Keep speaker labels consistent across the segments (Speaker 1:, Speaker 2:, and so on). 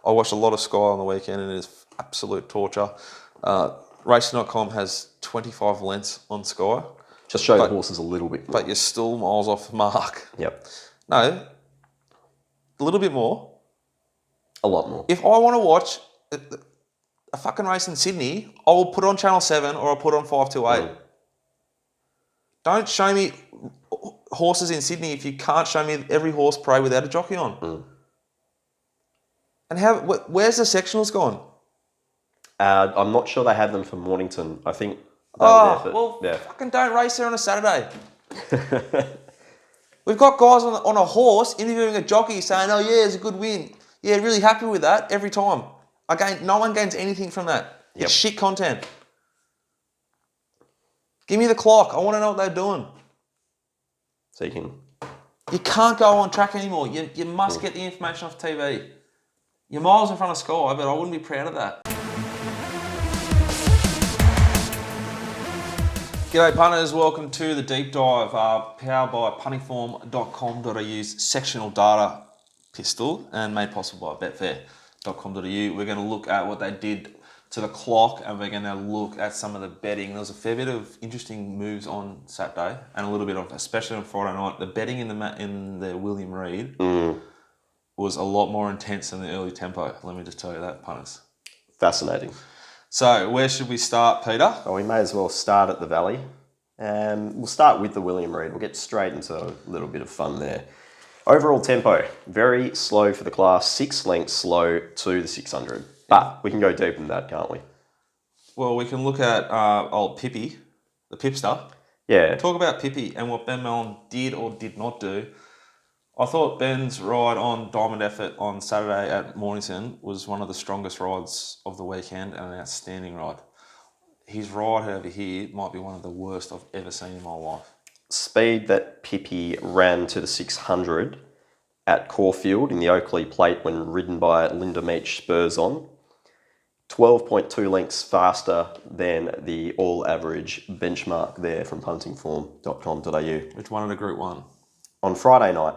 Speaker 1: I watched a lot of Sky on the weekend and it is absolute torture. Racing.com has 25 lengths on Sky.
Speaker 2: Just show the horses a little bit more.
Speaker 1: But you're still miles off the mark.
Speaker 2: Yep.
Speaker 1: No, a little bit more.
Speaker 2: A lot more.
Speaker 1: If I want to watch a fucking race in Sydney, I will put on Channel 7 or I'll put on 528. Don't show me horses in Sydney if you can't show me every horse parade without a jockey on. And where's the sectionals gone? I'm
Speaker 2: not sure they have them for Mornington. I think they were there for...
Speaker 1: Fucking don't race there on a Saturday. We've got guys on a horse interviewing a jockey saying, oh yeah, it's a good win. Yeah, really happy with that every time. No one gains anything from that.
Speaker 2: Yep.
Speaker 1: It's shit content. Give me the clock. I want to know what they're doing.
Speaker 2: So
Speaker 1: you can't go on track anymore. You must get the information off TV. You're miles in front of Sky, but I wouldn't be proud of that. G'day punters, welcome to the deep dive powered by puntingform.com.au's sectional data pistol and made possible by betfair.com.au. We're going to look at what they did to the clock and we're going to look at some of the betting. There was a fair bit of interesting moves on Saturday and a little bit of, especially on Friday night, the betting in the William Reid was a lot more intense than the early tempo. Let me just tell you that, punters.
Speaker 2: Fascinating.
Speaker 1: So, where should we start, Peter?
Speaker 2: Well, we may as well start at the Valley. We'll start with the William Reid. We'll get straight into a little bit of fun there. Overall tempo, very slow for the class, 6 lengths slow to the 600. But we can go deep in that, can't we?
Speaker 1: Well, we can look at old Pippi, the Pipster.
Speaker 2: Yeah.
Speaker 1: Talk about Pippi and what Ben Mellon did or did not do. I thought Ben's ride on Diamond Effort on Saturday at Mornington was one of the strongest rides of the weekend and an outstanding ride. His ride over here might be one of the worst I've ever seen in my life.
Speaker 2: Speed that Pippi ran to the 600 at Caulfield in the Oakley Plate when ridden by Linda Meach spurs on. 12.2 lengths faster than the all-average benchmark there from puntingform.com.au.
Speaker 1: Which won at a Group 1.
Speaker 2: On Friday night,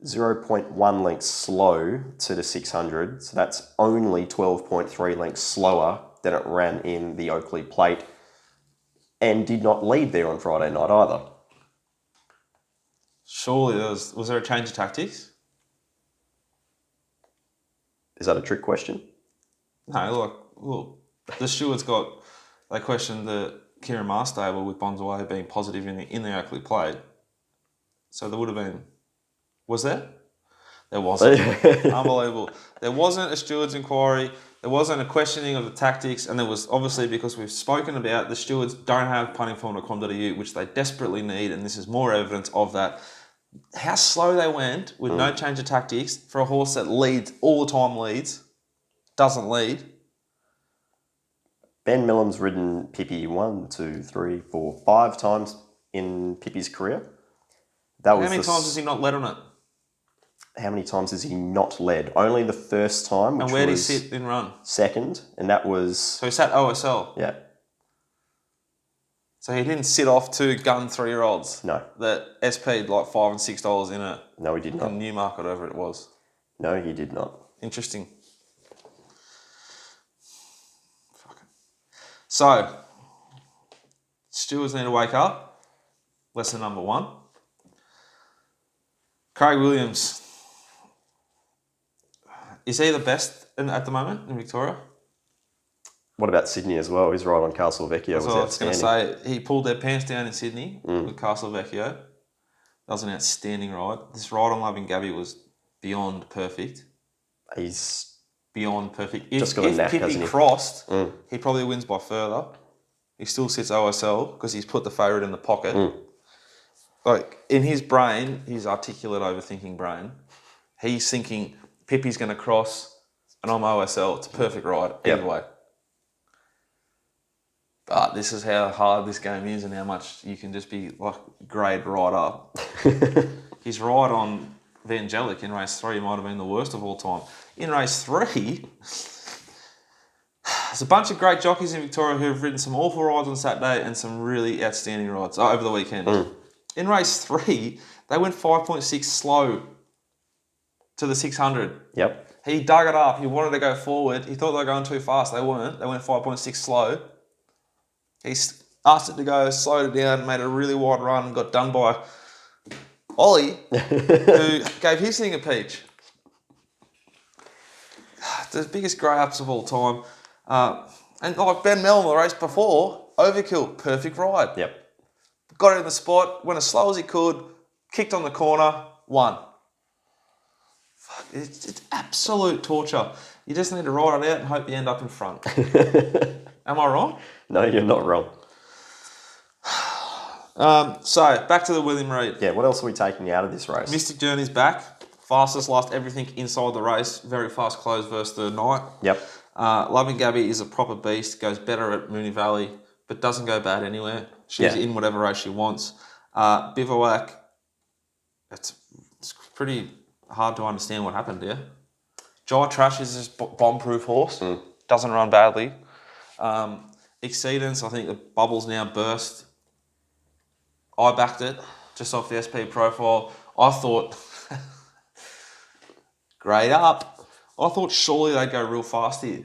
Speaker 2: 0.1 lengths slow to the 600, so that's only 12.3 lengths slower than it ran in the Oakley Plate and did not lead there on Friday night either.
Speaker 1: Surely was there a change of tactics?
Speaker 2: Is that a trick question?
Speaker 1: No, look, the stewards they questioned the Kieran Maher stable with Bonzaway being positive in the Oakley Plate. So there would have been... Was there? There wasn't. Unbelievable. There wasn't a stewards inquiry. There wasn't a questioning of the tactics. And there was obviously, because we've spoken about the stewards don't have puntingform.com.au, which they desperately need. And this is more evidence of that. How slow they went with no change of tactics for a horse that leads, all the time leads, doesn't lead.
Speaker 2: Ben Millam's ridden Pippi 1, 2, 3, 4, 5 times in Pippi's career.
Speaker 1: How many times has he not led on it?
Speaker 2: How many times has he not led? Only the first time, which was...
Speaker 1: And where did he sit in run?
Speaker 2: Second, and that was...
Speaker 1: So he sat OSL?
Speaker 2: Yeah.
Speaker 1: So he didn't sit off 2 gun 3-year-olds?
Speaker 2: No.
Speaker 1: That SP'd like $5 and $6 in it?
Speaker 2: No, he did not.
Speaker 1: In Newmarket, whatever it was?
Speaker 2: No, he did not.
Speaker 1: Interesting. So, stewards need to wake up. Lesson number 1. Craig Williams. Is he the best at the moment in Victoria?
Speaker 2: What about Sydney as well? His ride on Castle Vecchio was outstanding. I was
Speaker 1: going to say, he pulled their pants down in Sydney with Castle Vecchio. That was an outstanding ride. This ride on Loving Gaby was beyond perfect.
Speaker 2: He's
Speaker 1: beyond perfect.
Speaker 2: Just got a knack,
Speaker 1: Pippi
Speaker 2: hasn't he?
Speaker 1: Crossed, he probably wins by further. He still sits OSL because he's put the favourite in the pocket. Like, in his brain, his articulate overthinking brain, he's thinking Pippi's going to cross and I'm OSL. It's a perfect ride either way. But this is how hard this game is and how much you can just be like grade right up. His ride on Vangelic in race 3 might have been the worst of all time. In race 3, there's a bunch of great jockeys in Victoria who have ridden some awful rides on Saturday and some really outstanding rides over the weekend. In race 3, they went 5.6 slow to the 600.
Speaker 2: Yep.
Speaker 1: He dug it up. He wanted to go forward. He thought they were going too fast. They weren't. They went 5.6 slow. He asked it to go, slowed it down, made a really wide run, and got done by Ollie, who gave his thing a peach. The biggest grey ups of all time. And like Ben Mellon, the race before, overkill, perfect ride.
Speaker 2: Yep.
Speaker 1: Got it in the spot, went as slow as he could, kicked on the corner, won. Fuck, it's absolute torture. You just need to ride it out and hope you end up in front. Am I wrong?
Speaker 2: No, you're not wrong.
Speaker 1: So, back to the William Reid.
Speaker 2: Yeah, what else are we taking out of this race?
Speaker 1: Mystic Journey's back. Fastest, lost everything inside the race. Very fast close versus the night.
Speaker 2: Yep.
Speaker 1: Loving Gaby is a proper beast. Goes better at Moonee Valley, but doesn't go bad anywhere. She's in whatever race she wants. Bivouac, it's pretty hard to understand what happened there. Jai Trash is this bomb-proof horse. Doesn't run badly. Exceedance, I think the bubble's now burst. I backed it just off the SP profile. I thought, grade up. I thought surely they'd go real fast here.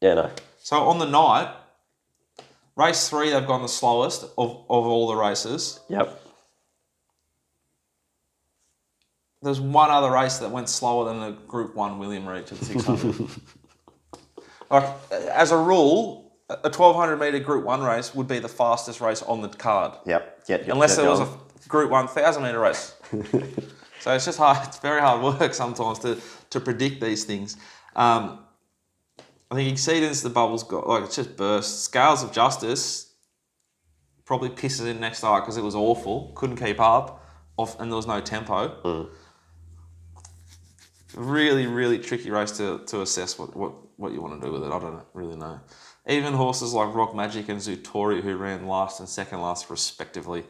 Speaker 2: Yeah, no.
Speaker 1: So on the night, race 3, they've gone the slowest of all the races.
Speaker 2: Yep.
Speaker 1: There's one other race that went slower than the Group 1 William Reid to the 600. Like, as a rule, a 1,200 metre Group 1 race would be the fastest race on the card.
Speaker 2: Yep.
Speaker 1: Unless there was a Group 1 1,000 metre race. So it's just hard. It's very hard work sometimes to predict these things. I think Exceedance, the bubble's got, like, it's just burst. Scales of Justice probably pisses in next start because it was awful. Couldn't keep up, and there was no tempo. Really, really tricky race to assess what you want to do with it. I don't really know. Even horses like Rock Magic and Zutori, who ran last and second last respectively,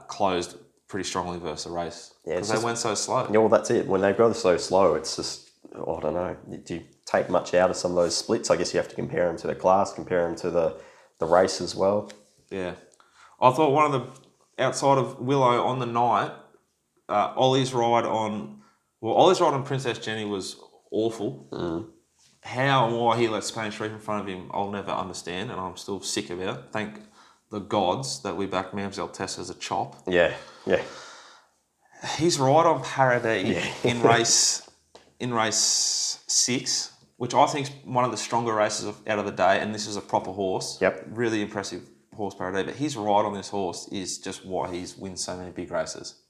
Speaker 1: closed pretty strongly versus the race because they went so slow.
Speaker 2: Yeah, well, that's it. When they go so slow, it's just, I don't know. Do you take much out of some of those splits? I guess you have to compare them to the class, compare them to the race as well.
Speaker 1: Yeah. I thought one of the, outside of Willow on the night, Ollie's ride on Princess Jenny was awful. How and why he let Spain Sharif in front of him, I'll never understand, and I'm still sick about. Thank the gods that we backed Mamselle Tess as a chop. Yeah. His ride on Paradis in race 6, which I think is one of the stronger races out of the day, and this is a proper horse.
Speaker 2: Yep.
Speaker 1: Really impressive horse, Paradis. But his ride on this horse is just why he's wins so many big races.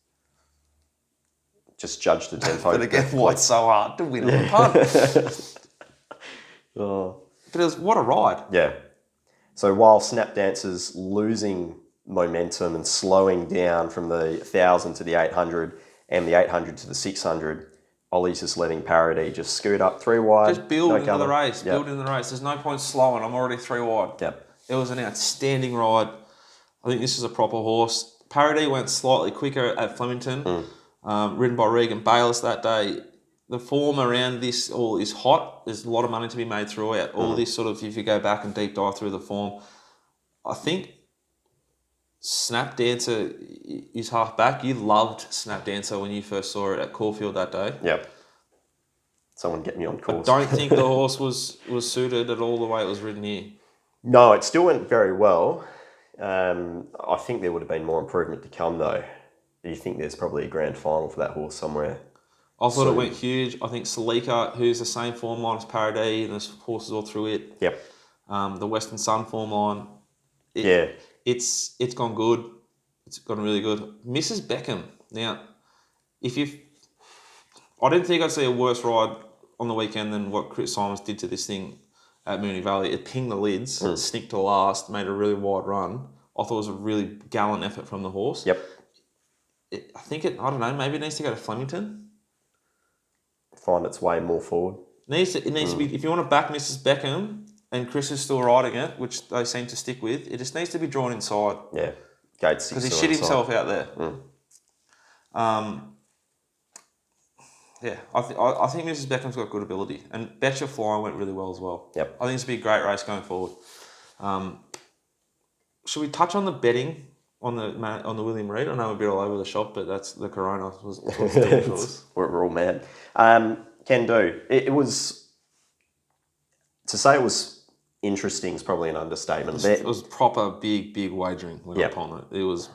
Speaker 2: Just judge the tempo.
Speaker 1: But again, why it's so hard to win on the punt. But what a ride.
Speaker 2: Yeah. So while Snap Dancer's losing momentum and slowing down from the 1,000 to the 800 and the 800 to the 600, Ollie's just letting Paradis just scoot up 3 wide.
Speaker 1: Just build into the race. Build into the race. There's no point slowing. I'm already 3 wide.
Speaker 2: Yep.
Speaker 1: It was an outstanding ride. I think this is a proper horse. Paradis went slightly quicker at Flemington, ridden by Regan Bayliss that day. The form around this all is hot. There's a lot of money to be made throughout. All this sort of, if you go back and deep dive through the form, I think Snap Dancer is half back. You loved Snap Dancer when you first saw it at Caulfield that day.
Speaker 2: Yep. Someone get me on course.
Speaker 1: I don't think the horse was suited at all the way it was ridden here.
Speaker 2: No, it still went very well. I think there would have been more improvement to come though. Do you think there's probably a grand final for that horse somewhere?
Speaker 1: I thought it went huge. I think Salika, who's the same form line as Paradis, and there's horses all through it.
Speaker 2: Yep.
Speaker 1: The Western Sun form line. It's gone good. It's gone really good. Mrs. Beckham. Now, I didn't think I'd see a worse ride on the weekend than what Chris Simons did to this thing at Moonee Valley. It pinged the lids, snicked to last, made a really wide run. I thought it was a really gallant effort from the horse.
Speaker 2: Yep.
Speaker 1: I don't know, maybe it needs to go to Flemington.
Speaker 2: Find its way more forward.
Speaker 1: It needs to be, if you want to back Mrs. Beckham and Chris is still riding it, which they seem to stick with, it just needs to be drawn inside.
Speaker 2: Yeah. Gate 6.
Speaker 1: Because he shit himself out there. I think Mrs. Beckham's got good ability. And Bet Your Flying went really well as well.
Speaker 2: Yep.
Speaker 1: I think it's going to be a great race going forward. Should we touch on the betting on the William Reid? I know we're a bit all over the shop, but that's the Corona was
Speaker 2: We're all mad. Can do. It was... To say it was interesting is probably an understatement.
Speaker 1: It was proper big wagering went
Speaker 2: Yep.
Speaker 1: upon it. It was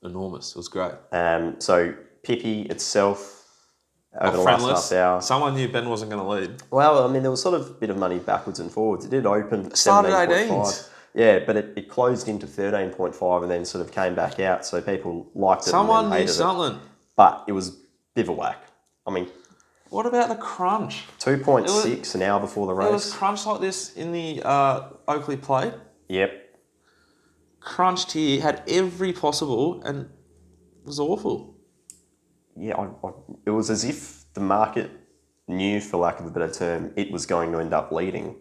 Speaker 1: enormous. It was great.
Speaker 2: So Pippi itself, over the
Speaker 1: Friendless.
Speaker 2: last half hour...
Speaker 1: Someone knew Ben wasn't going to lead.
Speaker 2: Well, I mean, there was sort of a bit of money backwards and forwards. It did open
Speaker 1: Started
Speaker 2: 17.5.
Speaker 1: 18s.
Speaker 2: Yeah, but it closed into 13.5 and then sort of came back out. So people liked it
Speaker 1: Someone
Speaker 2: and then
Speaker 1: knew
Speaker 2: hated
Speaker 1: something.
Speaker 2: it. But it was bivouac. I mean,
Speaker 1: What about the crunch?
Speaker 2: 2.6 an hour before the race.
Speaker 1: It was crunched like this in the Oakley Plate.
Speaker 2: Yep.
Speaker 1: Crunched here, had every possible, and it was awful.
Speaker 2: Yeah, it was as if the market knew, for lack of a better term, it was going to end up leading.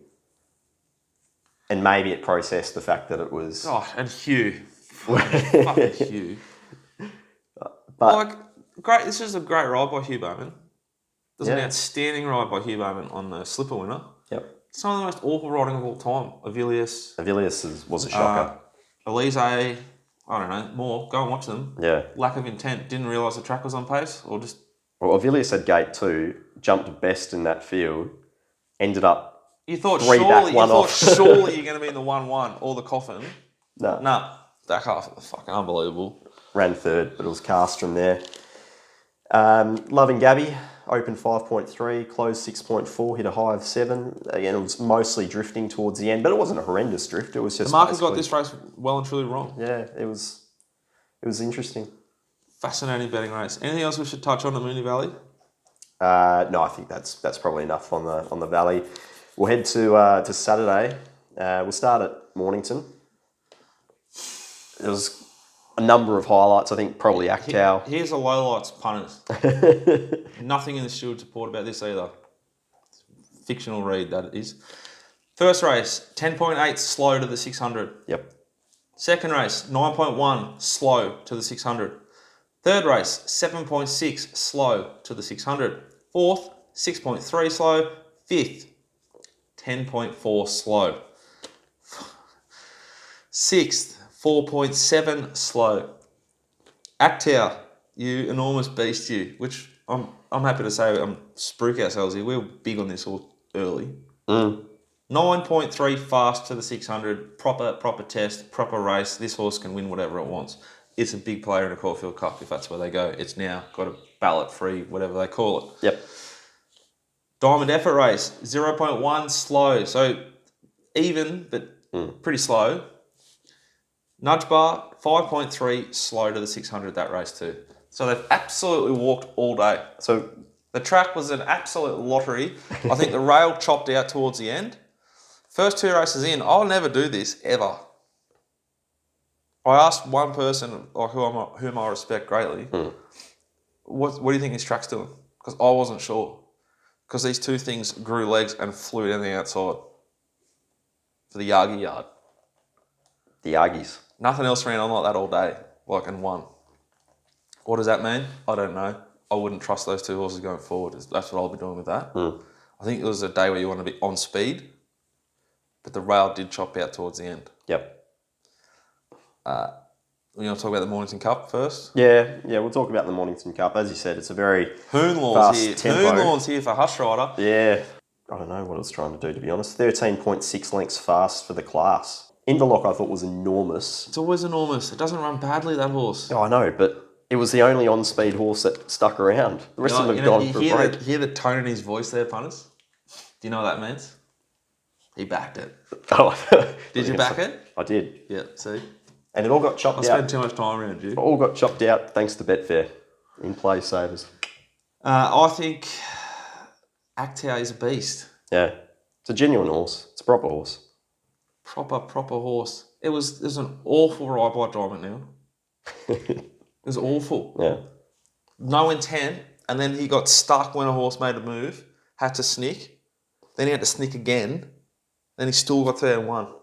Speaker 2: And maybe it processed the fact that it was...
Speaker 1: Oh, and Hugh. Fucking Hugh.
Speaker 2: But
Speaker 1: great. This is a great ride by Hugh Bowman. There's an
Speaker 2: Yeah.
Speaker 1: outstanding ride by Hugh Bowman on the slipper winner.
Speaker 2: Yep.
Speaker 1: Some of the most awful riding of all time.
Speaker 2: Avilius was a shocker.
Speaker 1: Elise, I don't know, more. Go and watch them.
Speaker 2: Yeah.
Speaker 1: Lack of intent. Didn't realise the track was on pace, or just...
Speaker 2: Well, Avilius had gate 2, jumped best in that field, ended up
Speaker 1: You thought
Speaker 2: three
Speaker 1: surely,
Speaker 2: back,
Speaker 1: you
Speaker 2: one
Speaker 1: thought
Speaker 2: off.
Speaker 1: surely you're going to be in the 1-1 or the coffin.
Speaker 2: No.
Speaker 1: Nah, that half fucking unbelievable.
Speaker 2: Ran third, but it was Castrom there. Loving Gaby, opened 5.3, closed 6.4, hit a high of 7. Again, it was mostly drifting towards the end, but it wasn't a horrendous drift. It was just...
Speaker 1: The market got
Speaker 2: basically-
Speaker 1: this race well and truly wrong.
Speaker 2: Yeah, it was interesting.
Speaker 1: Fascinating betting race. Anything else we should touch on at Moonee Valley?
Speaker 2: No, I think that's probably enough on the Valley. We'll head to Saturday. We'll start at Mornington. There was a number of highlights. I think probably Actow.
Speaker 1: Here's the lowlights, punters. Nothing in the steward report about this either. Fictional Reid, that is. First race, 10.8 slow to the 600.
Speaker 2: Yep.
Speaker 1: Second race, 9.1 slow to the 600. Third race, 7.6 slow to the 600. Fourth, 6.3 slow. Fifth, 10.4 slow. Sixth, 4.7 slow. Actow, you enormous beast, you. Which I'm happy to say, spruik ourselves here. We were big on this all early. 9.3 fast to the 600. Proper test, proper race. This horse can win whatever it wants. It's a big player in a Caulfield Cup if that's where they go. It's now got a ballot free, whatever they call it.
Speaker 2: Yep.
Speaker 1: Diamond effort race, 0.1 slow. So even, but pretty slow. Nudge bar, 5.3 slow to the 600 that race too. So they've absolutely walked all day.
Speaker 2: So
Speaker 1: The track was an absolute lottery. I think the rail chopped out towards the end. First 2 races in, I'll never do this, ever. I asked one person, like whom I respect greatly, what do you think this track's doing? Because I wasn't sure. Because these 2 things grew legs and flew down the outside for the Yagi yard.
Speaker 2: the Aggies.
Speaker 1: Nothing else ran on like that all day, and won. What does that mean? I don't know. I wouldn't trust those 2 horses going forward. That's what I'll be doing with that. I think it was a day where you want to be on speed, but the rail did chop out towards the end.
Speaker 2: Yep.
Speaker 1: We want to talk about the Mornington Cup first?
Speaker 2: Yeah, we'll talk about the Mornington Cup. As you said, it's a very
Speaker 1: Hoonlaw's
Speaker 2: fast
Speaker 1: here.
Speaker 2: tempo.
Speaker 1: Hoonlaw's here for Hush Rider.
Speaker 2: Yeah, I don't know what it was trying to do, to be honest. 13.6 lengths fast for the class. Inverlock I thought was enormous.
Speaker 1: It's always enormous. It doesn't run badly, that horse.
Speaker 2: Oh, I know, but it was the only on-speed horse that stuck around. The rest of them have gone for a break.
Speaker 1: Hear the tone in his voice there, punters? Do you know what that means? He backed it.
Speaker 2: Oh,
Speaker 1: Did you back it?
Speaker 2: I did.
Speaker 1: Yeah, see?
Speaker 2: And it all got chopped
Speaker 1: I
Speaker 2: out.
Speaker 1: spend too much time around you.
Speaker 2: It all got chopped out thanks to Betfair in play savers.
Speaker 1: I think Actow is a beast.
Speaker 2: Yeah, it's a genuine horse. It's a proper horse.
Speaker 1: Proper horse. It was an awful ride by Diamond Neal. It was awful.
Speaker 2: Yeah.
Speaker 1: No intent, and then he got stuck when a horse made a move, had to snick, then he had to snick again, then he still got there and won.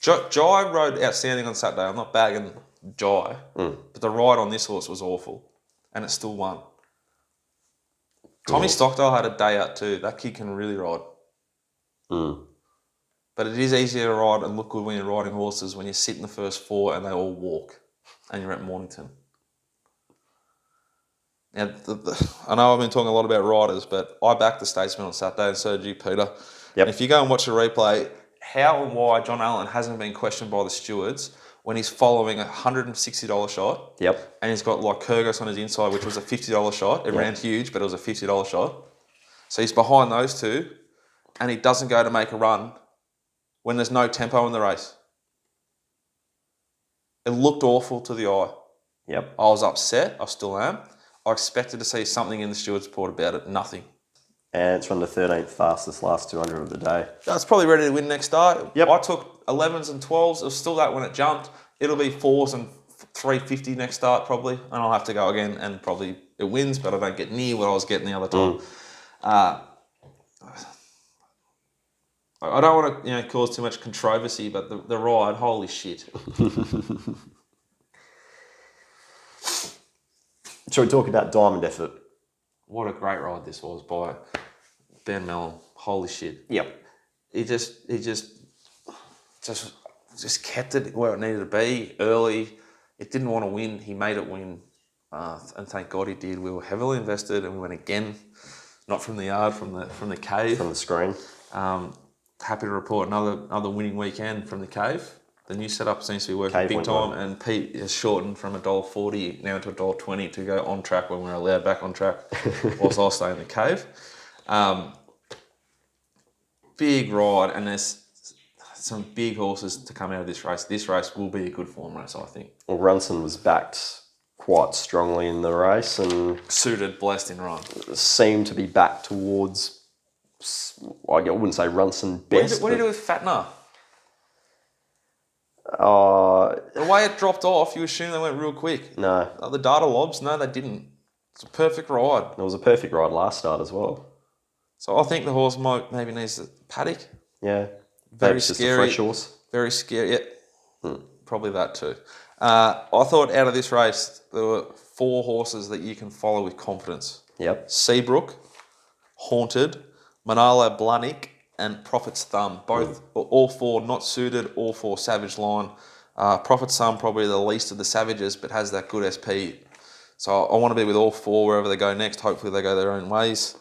Speaker 1: Jai rode outstanding on Saturday. I'm not bagging Jai, but the ride on this horse was awful, and it still won. Tommy Stockdale had a day out too. That kid can really ride. But it is easier to ride and look good when you're riding horses when you sit in the first 4 and they all walk, and you're at Mornington. Now, I know I've been talking a lot about riders, but I backed the Statesman on Saturday, and so did you, Peter.
Speaker 2: Yep.
Speaker 1: And if you go and watch the replay, how and why John Allen hasn't been questioned by the stewards when he's following a $160 shot,
Speaker 2: Yep.
Speaker 1: and he's got like Kyrgios on his inside, which was a $50 shot. It ran huge, but it was a $50 shot. So he's behind those two, and he doesn't go to make a run when there's no tempo in the race. It looked awful to the eye.
Speaker 2: Yep.
Speaker 1: I was upset. I still am. I expected to see something in the stewards' report about it. Nothing.
Speaker 2: And it's run the 13th fastest last 200 of the day.
Speaker 1: That's probably ready to win next start.
Speaker 2: Yep.
Speaker 1: I took 11s and 12s. It was still that when it jumped. It'll be 4s and 350 next start probably. And I'll have to go again and probably it wins, but I don't get near what I was getting the other time. I don't want to cause too much controversy, but the ride, holy shit.
Speaker 2: Shall we talk about Diamond Effort?
Speaker 1: What a great ride this was by Ben Mellon. Holy shit.
Speaker 2: Yep.
Speaker 1: He just kept it where it needed to be early. It didn't want to win. He made it win. And thank God he did. We were heavily invested and we went again, not from the yard, from the cave.
Speaker 2: From the screen.
Speaker 1: Happy to report another winning weekend from the cave. The new setup seems to be working
Speaker 2: Cave
Speaker 1: big
Speaker 2: went
Speaker 1: time,
Speaker 2: well.
Speaker 1: and Pete has shortened from $1.40 now to $1.20 to go on track when we're allowed back on track, whilst I'll stay in the cave. Big ride, and there's some big horses to come out of this race. This race will be a good form race, I think.
Speaker 2: Well, Runson was backed quite strongly in the race and
Speaker 1: Suited, blessed in run.
Speaker 2: seemed to be back towards, I wouldn't say Runson best.
Speaker 1: What do you do with Fatner?
Speaker 2: The
Speaker 1: way it dropped off, you assume they went real quick.
Speaker 2: No.
Speaker 1: The data lobs, no, they didn't. It's a perfect ride.
Speaker 2: It was a perfect ride last start as well.
Speaker 1: So I think the horse maybe needs a paddock.
Speaker 2: Yeah.
Speaker 1: Very
Speaker 2: Maybe it's just
Speaker 1: scary.
Speaker 2: a fresh horse.
Speaker 1: Very scary. Yeah, probably that too. I thought out of this race, there were 4 horses that you can follow with confidence.
Speaker 2: Yep.
Speaker 1: Seabrook, Haunted, Manalo Blahnik, and Prophet's Thumb. All 4 not suited, all 4 Savage line. Prophet's Thumb probably the least of the Savages, but has that good SP. So I want to be with all 4 wherever they go next. Hopefully they go their own ways.